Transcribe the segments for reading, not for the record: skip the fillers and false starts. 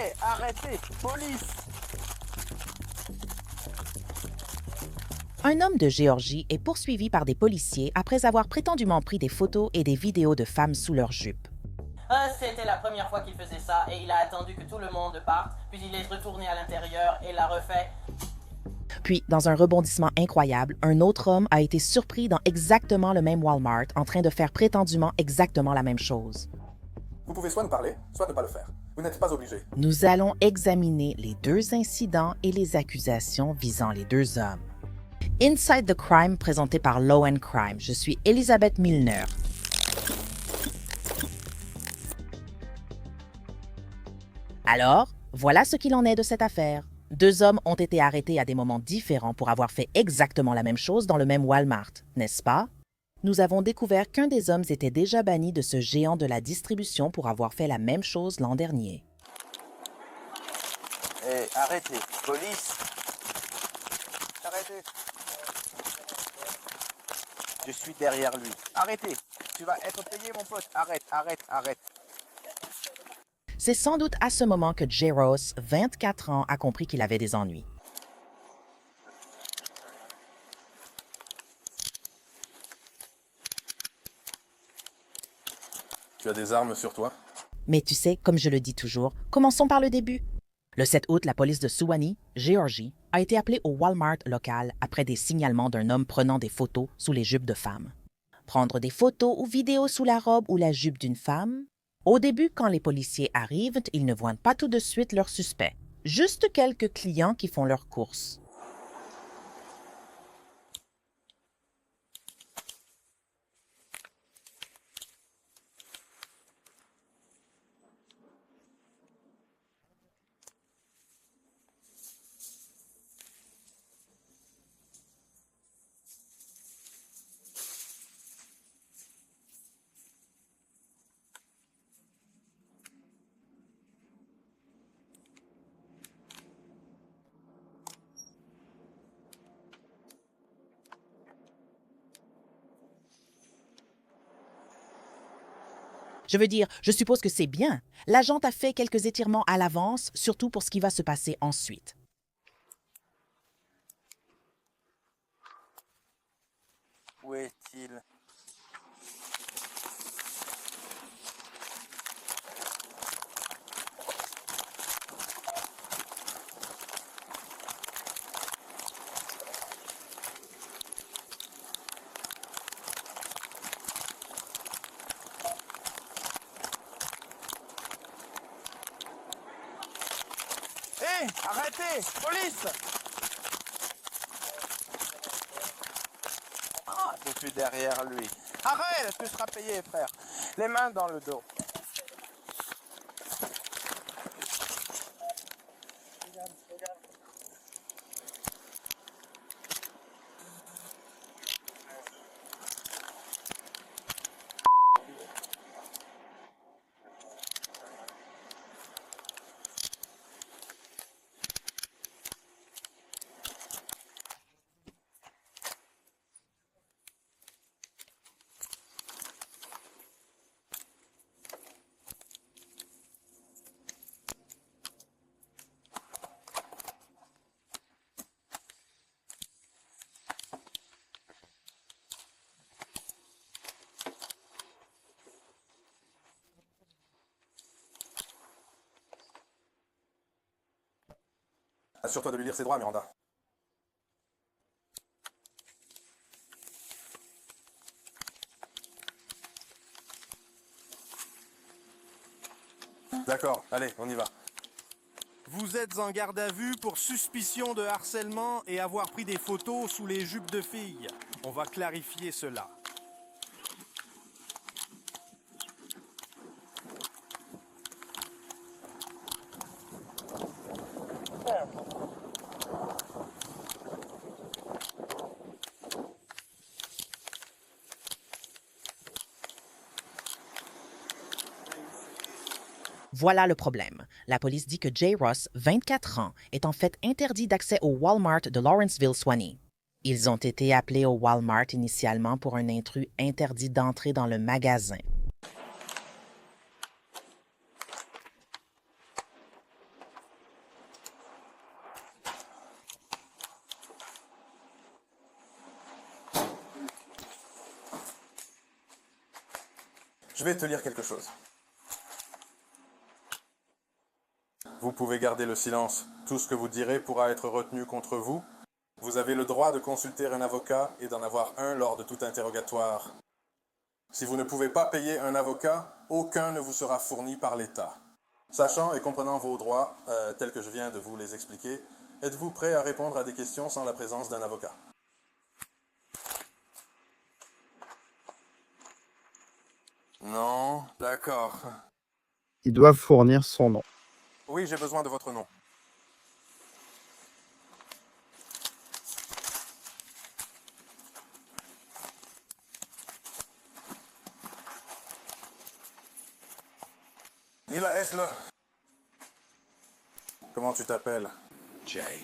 Hé, arrêtez! Police! Un homme de Géorgie est poursuivi par des policiers après avoir prétendument pris des photos et des vidéos de femmes sous leur jupe. C'était la première fois qu'il faisait ça et il a attendu que tout le monde parte, puis il est retourné à l'intérieur et l'a refait. Puis, dans un rebondissement incroyable, un autre homme a été surpris dans exactement le même Walmart en train de faire prétendument exactement la même chose. Vous pouvez soit nous parler, soit ne pas le faire. Vous n'êtes pas obligé. Nous allons examiner les deux incidents et les accusations visant les deux hommes. Inside the Crime présenté par Law & Crime. Je suis Elisabeth Milner. Alors, voilà ce qu'il en est de cette affaire. Deux hommes ont été arrêtés à des moments différents pour avoir fait exactement la même chose dans le même Walmart, n'est-ce pas? Nous avons découvert qu'un des hommes était déjà banni de ce géant de la distribution pour avoir fait la même chose l'an dernier. Hé, arrêtez! Police! Arrêtez! Je suis derrière lui. Arrêtez! Tu vas être payé, mon pote. Arrête, arrête, arrête. C'est sans doute à ce moment que Jay Ross, 24 ans, a compris qu'il avait des ennuis. Tu as des armes sur toi? Mais tu sais, comme je le dis toujours, commençons par le début. Le 7 août, la police de Suwanee, Géorgie, a été appelée au Walmart local après des signalements d'un homme prenant des photos sous les jupes de femmes. Prendre des photos ou vidéos sous la robe ou la jupe d'une femme? Au début, quand les policiers arrivent, ils ne voient pas tout de suite leurs suspects. Juste quelques clients qui font leurs courses. Je veux dire, je suppose que c'est bien. L'agent a fait quelques étirements à l'avance, surtout pour ce qui va se passer ensuite. Où est-il? Hé, arrêtez! Police! Ah, je suis derrière lui. Arrête, tu seras payé, frère. Les mains dans le dos. Assure-toi de lui lire ses droits, Miranda. D'accord, allez, on y va. Vous êtes en garde à vue pour suspicion de harcèlement et avoir pris des photos sous les jupes de filles. On va clarifier cela. Voilà le problème. La police dit que Jay Ross, 24 ans, est en fait interdit d'accès au Walmart de Lawrenceville, Suwanee. Ils ont été appelés au Walmart initialement pour un intrus interdit d'entrer dans le magasin. Je vais te lire quelque chose. Vous pouvez garder le silence. Tout ce que vous direz pourra être retenu contre vous. Vous avez le droit de consulter un avocat et d'en avoir un lors de tout interrogatoire. Si vous ne pouvez pas payer un avocat, aucun ne vous sera fourni par l'État. Sachant et comprenant vos droits, tels que je viens de vous les expliquer, êtes-vous prêt à répondre à des questions sans la présence d'un avocat? Non, d'accord. Ils doivent fournir son nom. Oui, j'ai besoin de votre nom. Laisse-le. Comment tu t'appelles? Jay.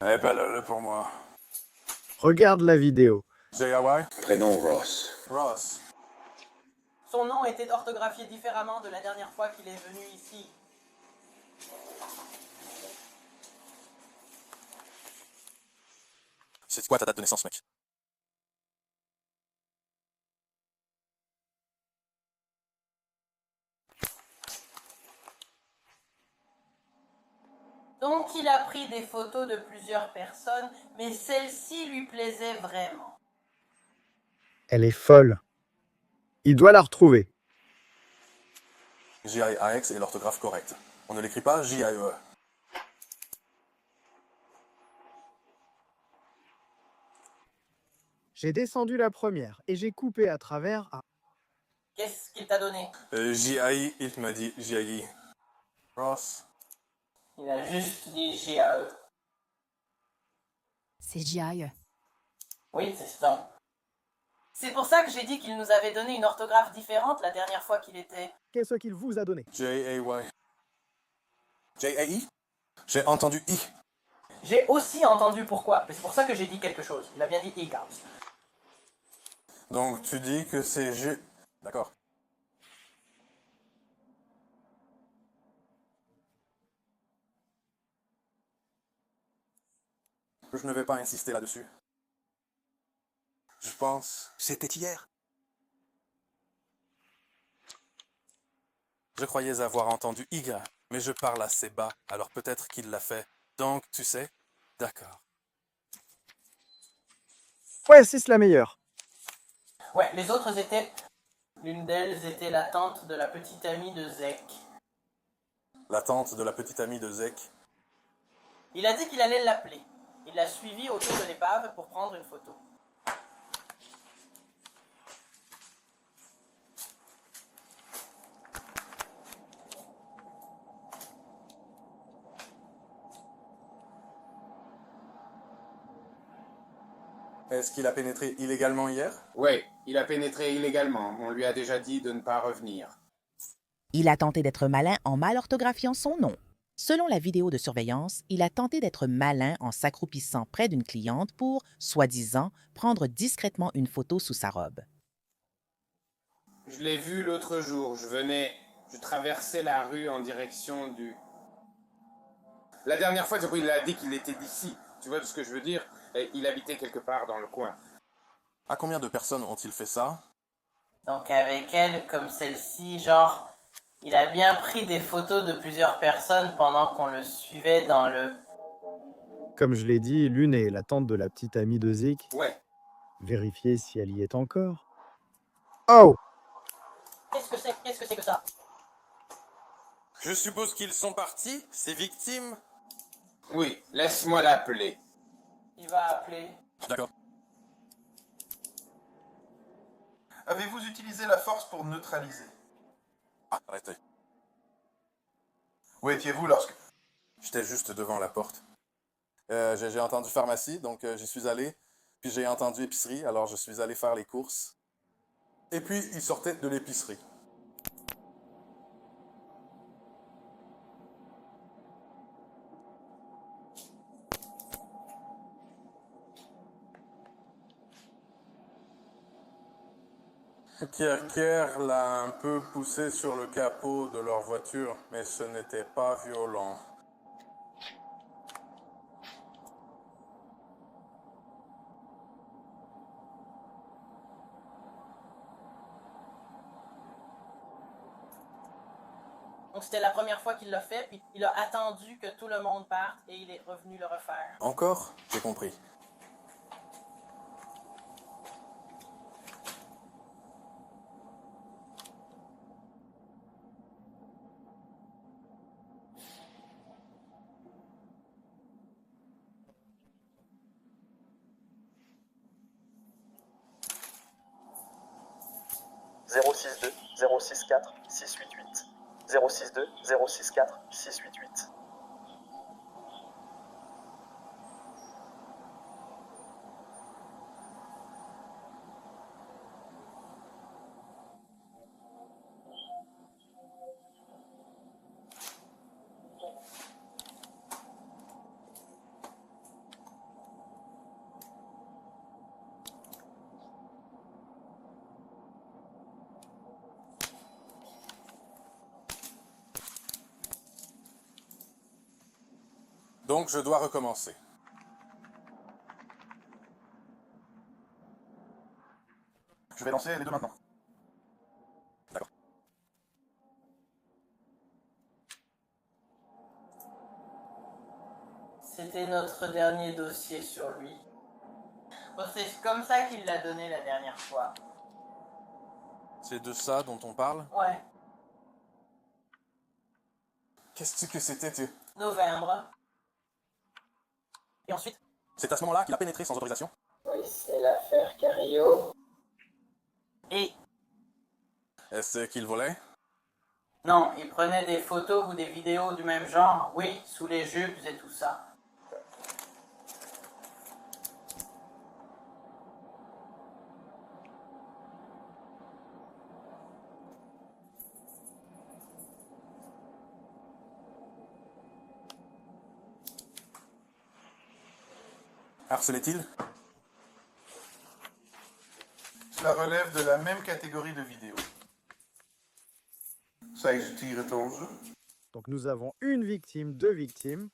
Appelle-le pour moi. Regarde la vidéo. J.A.Y. Prénom Ross. Ross. Son nom était orthographié différemment de la dernière fois qu'il est venu ici. C'est quoi ta date de naissance, mec? Donc il a pris des photos de plusieurs personnes, mais celle-ci lui plaisait vraiment. Elle est folle. Il doit la retrouver. J.I.A.X. est l'orthographe correcte. On ne l'écrit pas J.I.E. J'ai descendu la première et j'ai coupé à travers à... Qu'est-ce qu'il t'a donné? J.I. il m'a dit J.I. Ross. Il a juste dit G-A-E. C'est J.I. Oui, c'est ça. C'est pour ça que j'ai dit qu'il nous avait donné une orthographe différente la dernière fois qu'il était. Qu'est-ce qu'il vous a donné? J.A.Y. J.A.I. J'ai entendu I. J'ai aussi entendu pourquoi, mais c'est pour ça que j'ai dit quelque chose. Il a bien dit Eagles. Donc tu dis que c'est G... D'accord. Je ne vais pas insister là-dessus. Je pense... C'était hier. Je croyais avoir entendu Y, mais je parle assez bas, alors peut-être qu'il l'a fait. Donc, tu sais... D'accord. Ouais, c'est la meilleure. Ouais, les autres étaient... L'une d'elles était la tante de la petite amie de Zek. La tante de la petite amie de Zek. Il a dit qu'il allait l'appeler. Il l'a suivi autour de l'épave pour prendre une photo. Est-ce qu'il a pénétré illégalement hier? Oui, il a pénétré illégalement. On lui a déjà dit de ne pas revenir. Il a tenté d'être malin en mal orthographiant son nom. Selon la vidéo de surveillance, il a tenté d'être malin en s'accroupissant près d'une cliente pour, soi-disant, prendre discrètement une photo sous sa robe. Je l'ai vu l'autre jour. Je traversais la rue en direction du... La dernière fois, il a dit qu'il était d'ici. Tu vois ce que je veux dire? Et il habitait quelque part dans le coin. À combien de personnes ont-ils fait ça? Donc avec elle, comme celle-ci, genre... Il a bien pris des photos de plusieurs personnes pendant qu'on le suivait dans le... Comme je l'ai dit, l'une est la tante de la petite amie de Zeke. Ouais. Vérifier si elle y est encore. Oh! Qu'est-ce que c'est que ça? Je suppose qu'ils sont partis, ces victimes? Oui, laisse-moi l'appeler. Il va appeler... D'accord. Avez-vous utilisé la force pour neutraliser? Ah, arrêtez. Où étiez-vous lorsque... J'étais juste devant la porte. J'ai entendu pharmacie, donc j'y suis allé. Puis j'ai entendu épicerie, alors je suis allé faire les courses. Et puis, il sortait de l'épicerie. Kierkegaard l'a un peu poussé sur le capot de leur voiture, mais ce n'était pas violent. Donc c'était la première fois qu'il l'a fait, puis il a attendu que tout le monde parte et il est revenu le refaire. Encore? J'ai compris. Zéro six deux 064 688 062 064 688. Donc, je dois recommencer. Je vais lancer les deux maintenant. D'accord. C'était notre dernier dossier sur lui. Bon, c'est comme ça qu'il l'a donné la dernière fois. C'est de ça dont on parle? Ouais, Qu'est-ce que c'était, tu... novembre. Et ensuite? C'est à ce moment-là qu'il a pénétré sans autorisation? Oui, c'est l'affaire Cario. Et Est-ce qu'il volait? non, il prenait des photos ou des vidéos du même genre, oui, sous les jupes et tout ça. Harcelait-il? Cela relève de la même catégorie de vidéos. Ça extire ton jeu. Donc nous avons une victime, deux victimes.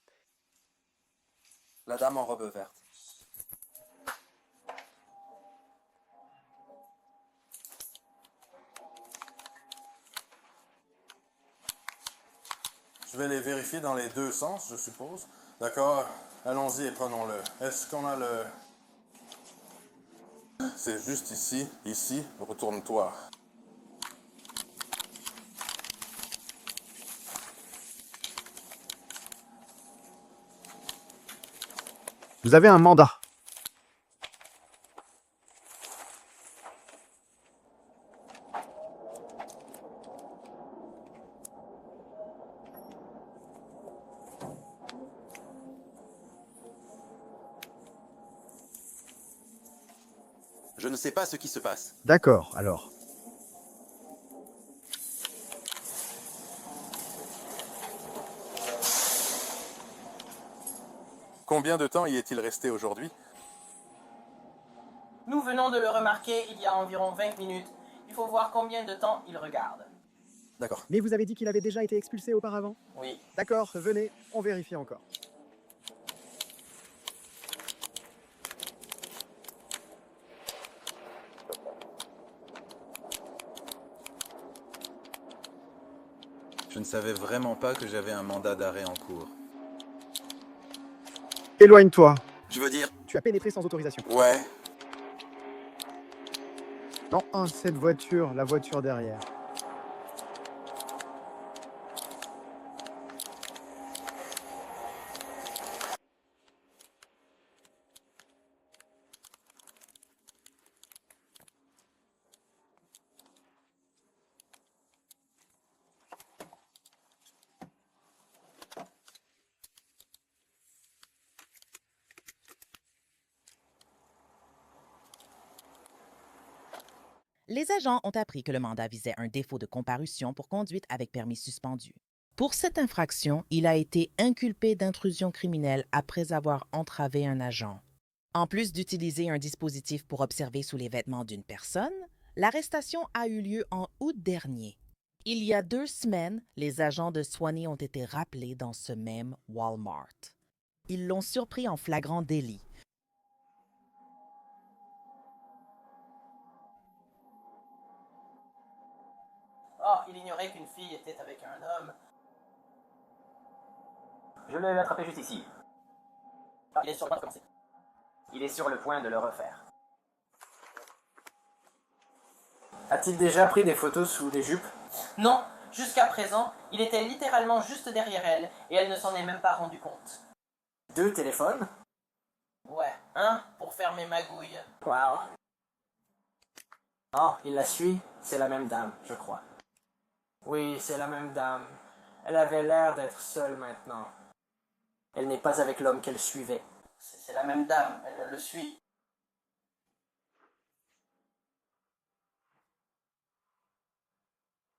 La dame en robe verte. Je vais les vérifier dans les deux sens, je suppose. D'accord, allons-y et prenons-le. Est-ce qu'on a le... C'est juste ici, ici, retourne-toi. Vous avez un mandat. Je ne sais pas ce qui se passe. D'accord, alors. Combien de temps y est-il resté aujourd'hui? Nous venons de le remarquer il y a environ 20 minutes. Il faut voir combien de temps il regarde. D'accord. Mais vous avez dit qu'il avait déjà été expulsé auparavant? Oui. D'accord, venez, on vérifie encore. Je ne savais vraiment pas que j'avais un mandat d'arrêt en cours. Éloigne-toi. Je veux dire... Tu as pénétré sans autorisation. Ouais. Non, cette voiture, la voiture derrière. Les agents ont appris que le mandat visait un défaut de comparution pour conduite avec permis suspendu. Pour cette infraction, il a été inculpé d'intrusion criminelle après avoir entravé un agent. En plus d'utiliser un dispositif pour observer sous les vêtements d'une personne, l'arrestation a eu lieu en août dernier. Il y a 2 semaines, les agents de Suwannee ont été rappelés dans ce même Walmart. Ils l'ont surpris en flagrant délit. Oh, il ignorait qu'une fille était avec un homme. Je l'ai attrapé juste ici. Ah, il est sur le point de commencer. Il est sur le point de le refaire. A-t-il déjà pris des photos sous les jupes? Non, jusqu'à présent, il était littéralement juste derrière elle et elle ne s'en est même pas rendue compte. 2 téléphones? Ouais, un pour faire mes magouilles. Wow. Oh, il la suit? C'est la même dame, je crois. Oui, c'est la même dame. Elle avait l'air d'être seule maintenant. Elle n'est pas avec l'homme qu'elle suivait. C'est la même dame, elle le suit.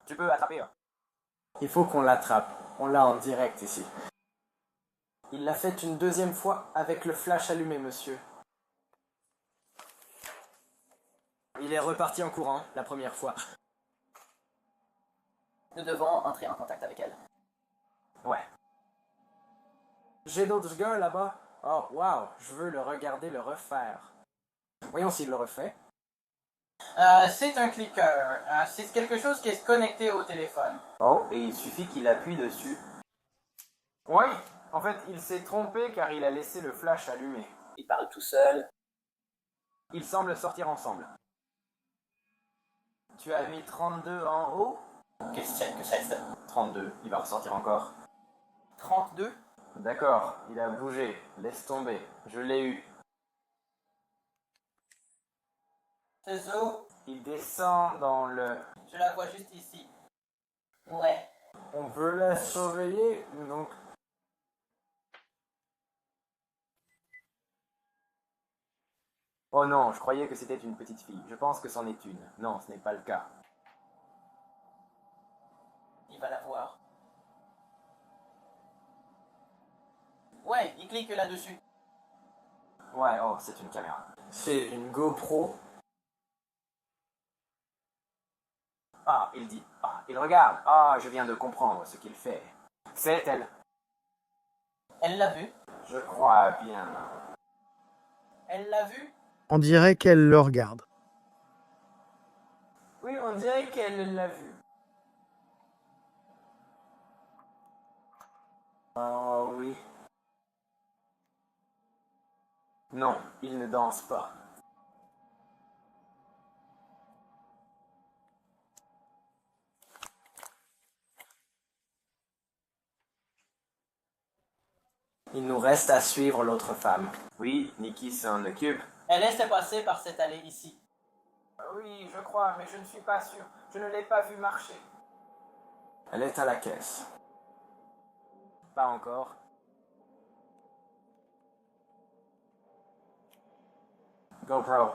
Tu peux attraper un. Il faut qu'on l'attrape. On l'a en direct ici. Il l'a fait une deuxième fois avec le flash allumé, monsieur. Il est reparti en courant la première fois. Nous devons entrer en contact avec elle. Ouais. J'ai d'autres gars là-bas. Oh, wow, je veux le regarder le refaire. Voyons s'il le refait. C'est un clicker. C'est quelque chose qui est connecté au téléphone. Oh, et il suffit qu'il appuie dessus. Oui, en fait, il s'est trompé car il a laissé le flash allumé. Il parle tout seul. Ils semblent sortir ensemble. Tu as mis 32 en haut? Qu'est-ce que c'est 32, il va ressortir encore. 32? D'accord, il a bougé. Laisse tomber. Je l'ai eu. C'est Zo. Il descend dans le... Je la vois juste ici. Ouais. On veut la surveiller, donc... Oh non, je croyais que c'était une petite fille. Je pense que c'en est une. Non, ce n'est pas le cas. Il va la voir. Ouais, il clique là-dessus. Ouais, oh, c'est une caméra. C'est une GoPro. Ah, il dit. Ah, il regarde. Ah, je viens de comprendre ce qu'il fait. C'est elle. Elle l'a vu. Je crois bien. Elle l'a vu. On dirait qu'elle le regarde. Oui, on dirait qu'elle l'a vu. Oh oui. Non, il ne danse pas. Il nous reste à suivre l'autre femme. Oui, Nikki s'en occupe. Elle laisse passer par cette allée ici. Oui, je crois, mais je ne suis pas sûr. Je ne l'ai pas vue marcher. Elle est à la caisse. Pas encore. GoPro.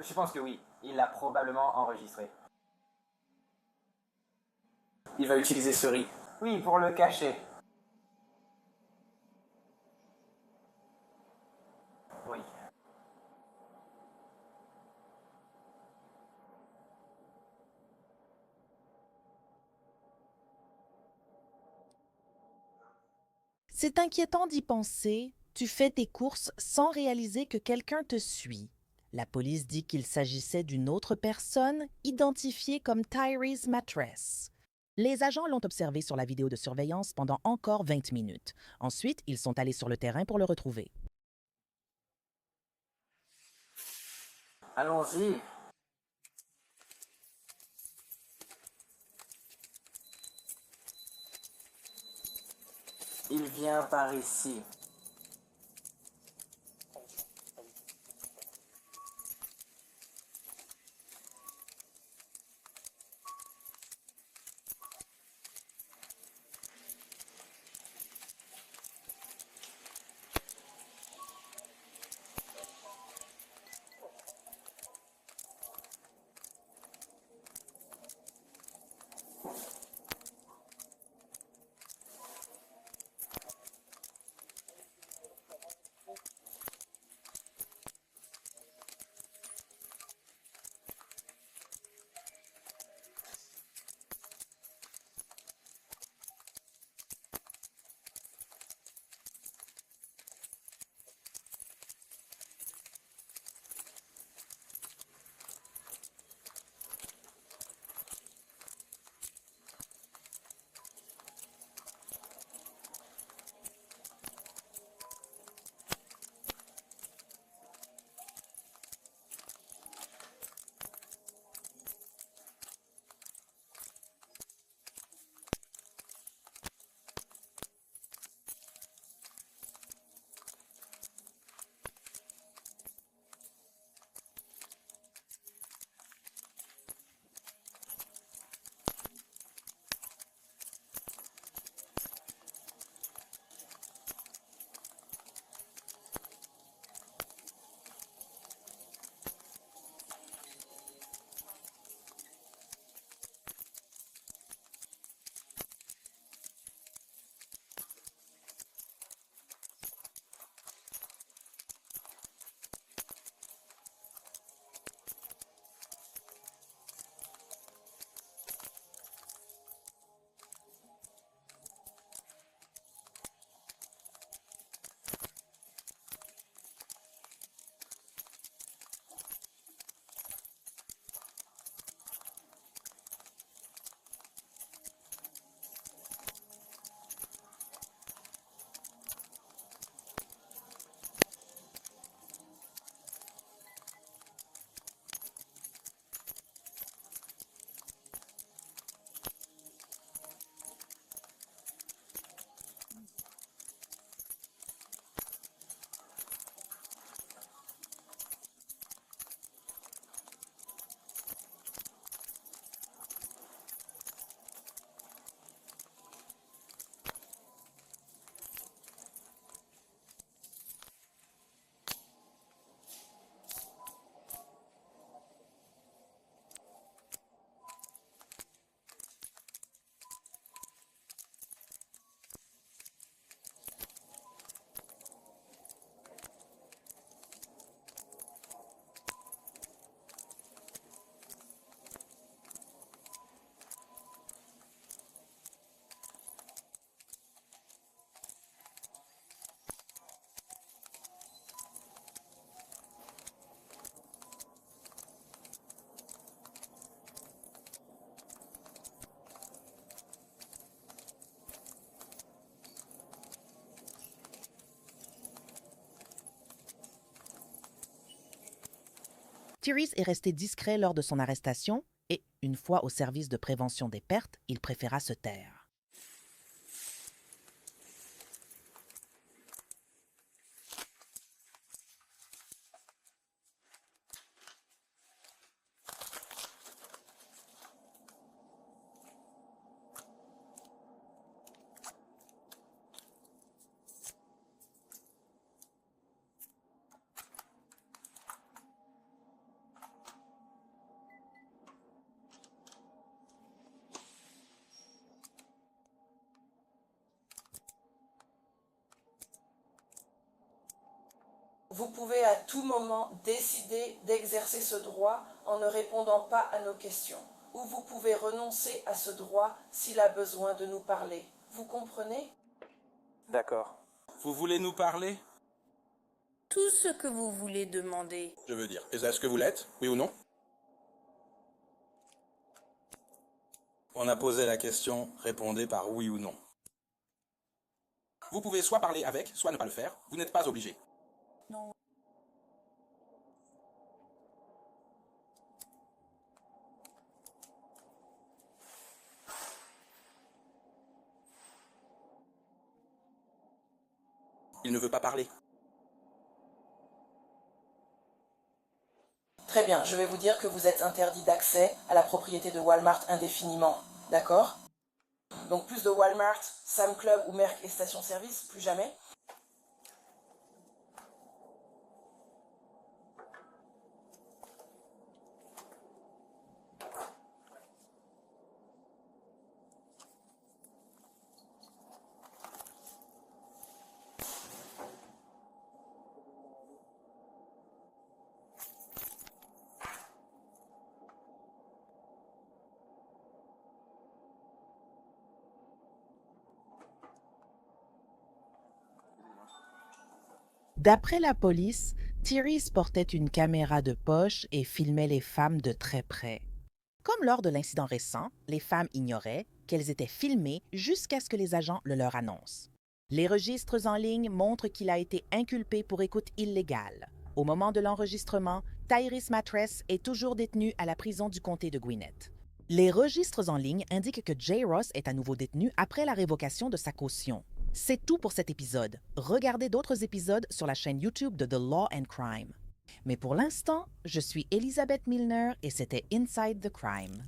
Je pense que oui. Il l'a probablement enregistré. Il va utiliser ce riz. Oui, pour le cacher. Oui. C'est inquiétant d'y penser. Tu fais tes courses sans réaliser que quelqu'un te suit. La police dit qu'il s'agissait d'une autre personne identifiée comme Tyrese Mattress. Les agents l'ont observé sur la vidéo de surveillance pendant encore 20 minutes. Ensuite, ils sont allés sur le terrain pour le retrouver. Allons-y. Il vient par ici. Tyrese est resté discret lors de son arrestation et, une fois au service de prévention des pertes, il préféra se taire. Vous pouvez à tout moment décider d'exercer ce droit en ne répondant pas à nos questions. Ou vous pouvez renoncer à ce droit s'il a besoin de nous parler. Vous comprenez? D'accord. Vous voulez nous parler? Tout ce que vous voulez demander. Je veux dire, est-ce que vous l'êtes? Oui ou non? On a posé la question, répondez par oui ou non. Vous pouvez soit parler avec, soit ne pas le faire. Vous n'êtes pas obligé. Non. Il ne veut pas parler. Très bien, je vais vous dire que vous êtes interdit d'accès à la propriété de Walmart indéfiniment. D'accord? Donc plus de Walmart, Sam Club ou Merck et station-service, plus jamais. D'après la police, Tyrese portait une caméra de poche et filmait les femmes de très près. Comme lors de l'incident récent, les femmes ignoraient qu'elles étaient filmées jusqu'à ce que les agents le leur annoncent. Les registres en ligne montrent qu'il a été inculpé pour écoute illégale. Au moment de l'enregistrement, Tyrese Mattress est toujours détenu à la prison du comté de Gwinnett. Les registres en ligne indiquent que Jay Ross est à nouveau détenu après la révocation de sa caution. C'est tout pour cet épisode. Regardez d'autres épisodes sur la chaîne YouTube de The Law and Crime. Mais pour l'instant, je suis Elizabeth Milner et c'était Inside the Crime.